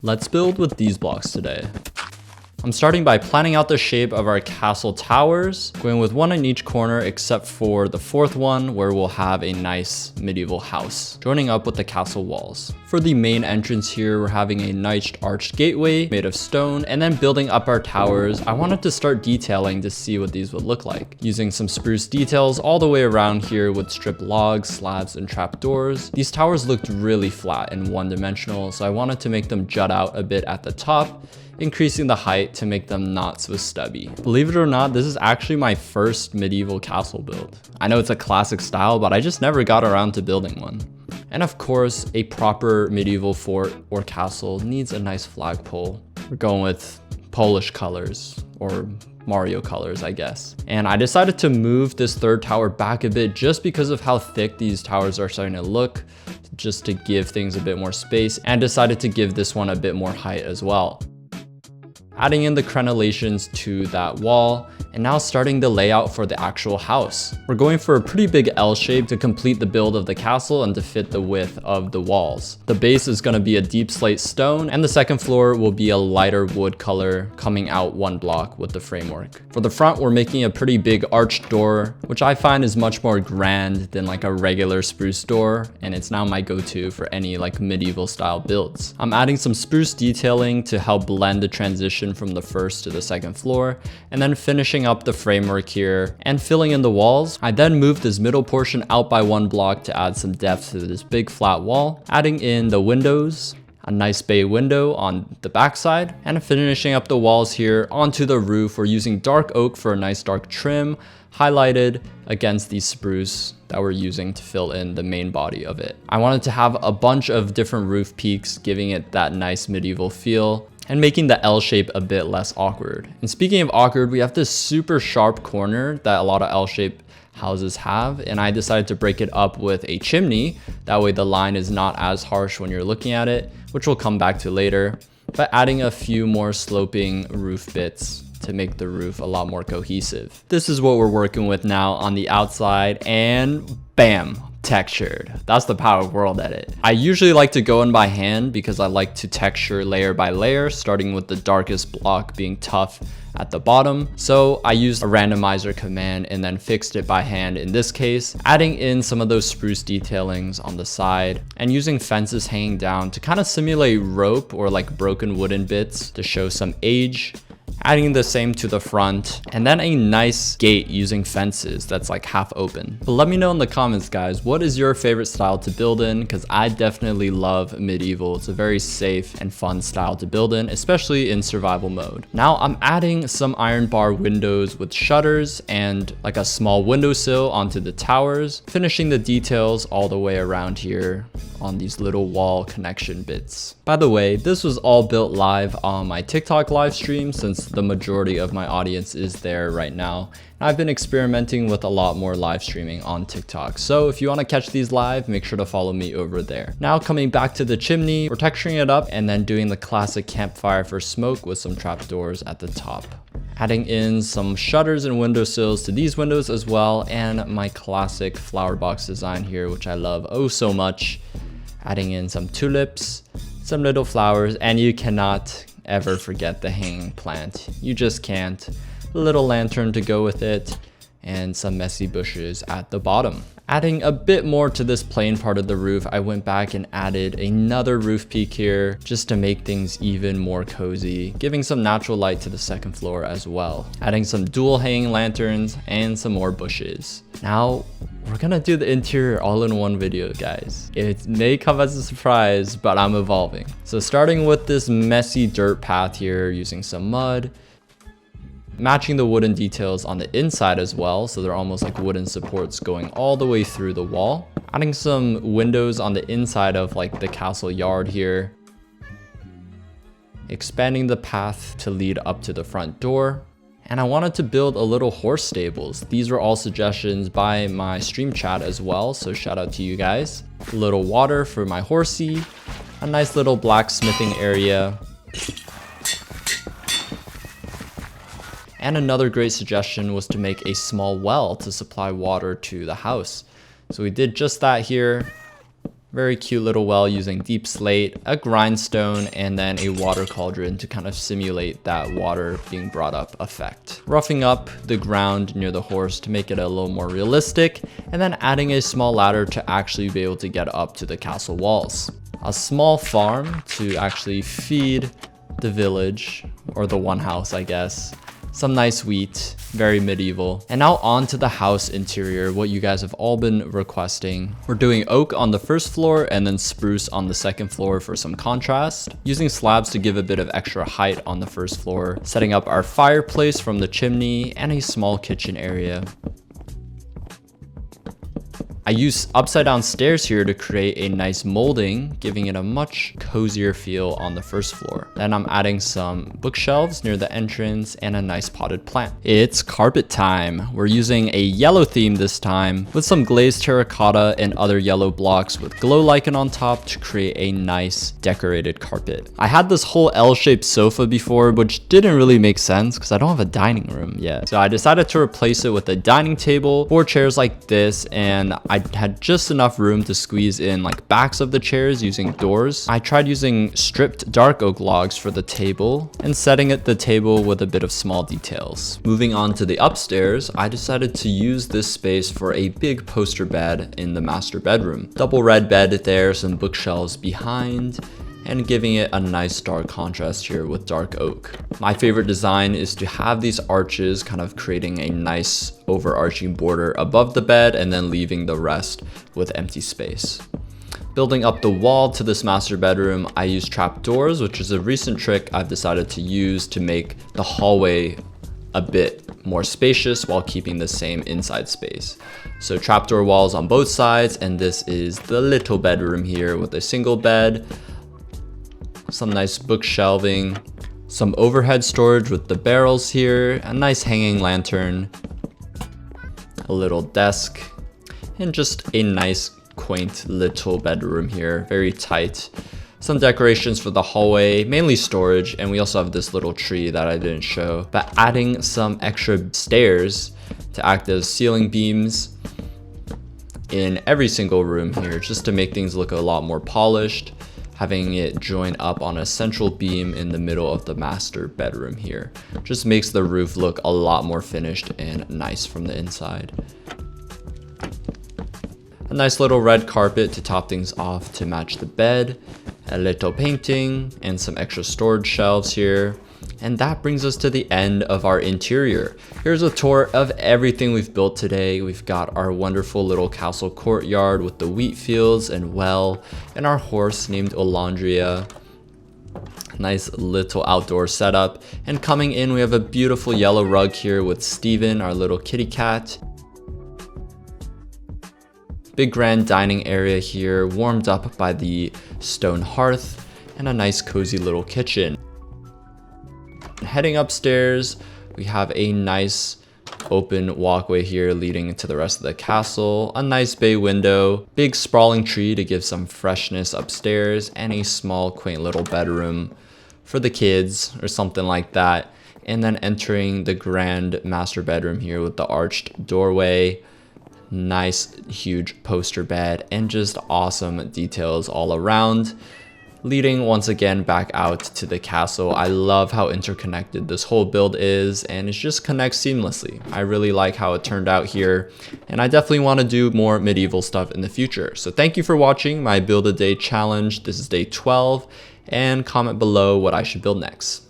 Let's build with these blocks today. I'm starting by planning out the shape of our castle towers, going with one in each corner except for the fourth one where we'll have a nice medieval house, joining up with the castle walls. For the main entrance here, we're having a nice arched gateway made of stone, and then building up our towers, I wanted to start detailing to see what these would look like, using some spruce details all the way around here with stripped logs, slabs, and trapdoors. These towers looked really flat and one-dimensional, so I wanted to make them jut out a bit at the top, increasing the height to make them not so stubby. Believe it or not, this is actually my first medieval castle build. I know it's a classic style, but I just never got around to building one. And of course, a proper medieval fort or castle needs a nice flagpole. We're going with Polish colors, or Mario colors, I guess. And I decided to move this third tower back a bit just because of how thick these towers are starting to look, just to give things a bit more space, and decided to give this one a bit more height as well. Adding in the crenellations to that wall, and now starting the layout for the actual house. We're going for a pretty big L shape to complete the build of the castle and to fit the width of the walls. The base is going to be a deep slate stone, and the second floor will be a lighter wood color coming out one block with the framework. For the front, we're making a pretty big arched door, which I find is much more grand than like a regular spruce door, and it's now my go-to for any like medieval style builds. I'm adding some spruce detailing to help blend the transition from the first to the second floor, and then finishing up the framework here and filling in the walls. I then moved this middle portion out by one block to add some depth to this big flat wall, adding in the windows, a nice bay window on the backside, and finishing up the walls here onto the roof. We're using dark oak for a nice dark trim, highlighted against the spruce that we're using to fill in the main body of it. I wanted to have a bunch of different roof peaks, giving it that nice medieval feel, and making the L shape a bit less awkward. And speaking of awkward, we have this super sharp corner that a lot of L-shaped houses have, and I decided to break it up with a chimney. That way the line is not as harsh when you're looking at it, which we'll come back to later, but adding a few more sloping roof bits to make the roof a lot more cohesive. This is what we're working with now on the outside, and bam, textured. That's the power of World Edit. I usually like to go in by hand because I like to texture layer by layer, starting with the darkest block being tough at the bottom. So I used a randomizer command and then fixed it by hand in this case, adding in some of those spruce detailings on the side and using fences hanging down to kind of simulate rope or like broken wooden bits to show some age. Adding the same to the front, and then a nice gate using fences that's like half open. But let me know in the comments, guys, what is your favorite style to build in? Because I definitely love medieval. It's a very safe and fun style to build in, especially in survival mode. Now I'm adding some iron bar windows with shutters and like a small windowsill onto the towers, finishing the details all the way around here on these little wall connection bits. By the way, this was all built live on my TikTok live stream since the majority of my audience is there right now. I've been experimenting with a lot more live streaming on TikTok. So if you want to catch these live, make sure to follow me over there. Now coming back to the chimney, we're texturing it up and then doing the classic campfire for smoke with some trapdoors at the top. Adding in some shutters and windowsills to these windows as well, and my classic flower box design here, which I love oh so much. Adding in some tulips, some little flowers, and you cannot ever forget the hanging plant. You just can't. A little lantern to go with it, and some messy bushes at the bottom. Adding a bit more to this plain part of the roof, I went back and added another roof peak here just to make things even more cozy, giving some natural light to the second floor as well. Adding some dual hanging lanterns and some more bushes. Now, we're gonna do the interior all in one video, guys. It may come as a surprise, but I'm evolving. So starting with this messy dirt path here, using some mud, matching the wooden details on the inside as well, so they're almost like wooden supports going all the way through the wall. Adding some windows on the inside of like the castle yard here. Expanding the path to lead up to the front door. And I wanted to build a little horse stables. These were all suggestions by my stream chat as well, so shout out to you guys. A little water for my horsey, a nice little blacksmithing area. And another great suggestion was to make a small well to supply water to the house. So we did just that here. Very cute little well using deep slate, a grindstone, and then a water cauldron to kind of simulate that water being brought up effect. Roughing up the ground near the horse to make it a little more realistic, and then adding a small ladder to actually be able to get up to the castle walls. A small farm to actually feed the village, or the one house, I guess. Some nice wheat, very medieval. And now on to the house interior, what you guys have all been requesting. We're doing oak on the first floor and then spruce on the second floor for some contrast. Using slabs to give a bit of extra height on the first floor. Setting up our fireplace from the chimney and a small kitchen area. I use upside down stairs here to create a nice molding, giving it a much cozier feel on the first floor. Then I'm adding some bookshelves near the entrance and a nice potted plant. It's carpet time. We're using a yellow theme this time with some glazed terracotta and other yellow blocks with glow lichen on top to create a nice decorated carpet. I had this whole L-shaped sofa before, which didn't really make sense because I don't have a dining room yet. So I decided to replace it with a dining table, 4 chairs like this, and I had just enough room to squeeze in like backs of the chairs using doors. I tried using stripped dark oak logs for the table and setting the table with a bit of small details. Moving on to the upstairs, I decided to use this space for a big poster bed in the master bedroom. Double red bed there, some bookshelves behind, and giving it a nice dark contrast here with dark oak. My favorite design is to have these arches kind of creating a nice overarching border above the bed and then leaving the rest with empty space. Building up the wall to this master bedroom, I use trapdoors, which is a recent trick I've decided to use to make the hallway a bit more spacious while keeping the same inside space. So trapdoor walls on both sides, and this is the little bedroom here with a single bed, some nice book shelving, some overhead storage with the barrels here, a nice hanging lantern, a little desk, and just a nice quaint little bedroom here, very tight. Some decorations for the hallway, mainly storage, and we also have this little tree that I didn't show, but adding some extra stairs to act as ceiling beams in every single room here, just to make things look a lot more polished. Having it join up on a central beam in the middle of the master bedroom here. Just makes the roof look a lot more finished and nice from the inside. A nice little red carpet to top things off to match the bed. A little painting and some extra storage shelves here. And that brings us to the end of our interior. Here's a tour of everything we've built today. We've got our wonderful little castle courtyard with the wheat fields and well, and our horse named Olandria. Nice little outdoor setup. And coming in, we have a beautiful yellow rug here with Steven, our little kitty cat. Big grand dining area here, warmed up by the stone hearth, and a nice cozy little kitchen. Heading upstairs, we have a nice open walkway here leading to the rest of the castle, a nice bay window, big sprawling tree to give some freshness upstairs, and a small quaint little bedroom for the kids or something like that. And then entering the grand master bedroom here with the arched doorway, nice huge poster bed, and just awesome details all around. Leading once again back out to the castle. I love how interconnected this whole build is, and it just connects seamlessly. I really like how it turned out here, and I definitely want to do more medieval stuff in the future. So thank you for watching my build a day challenge. This is day 12, and comment below what I should build next.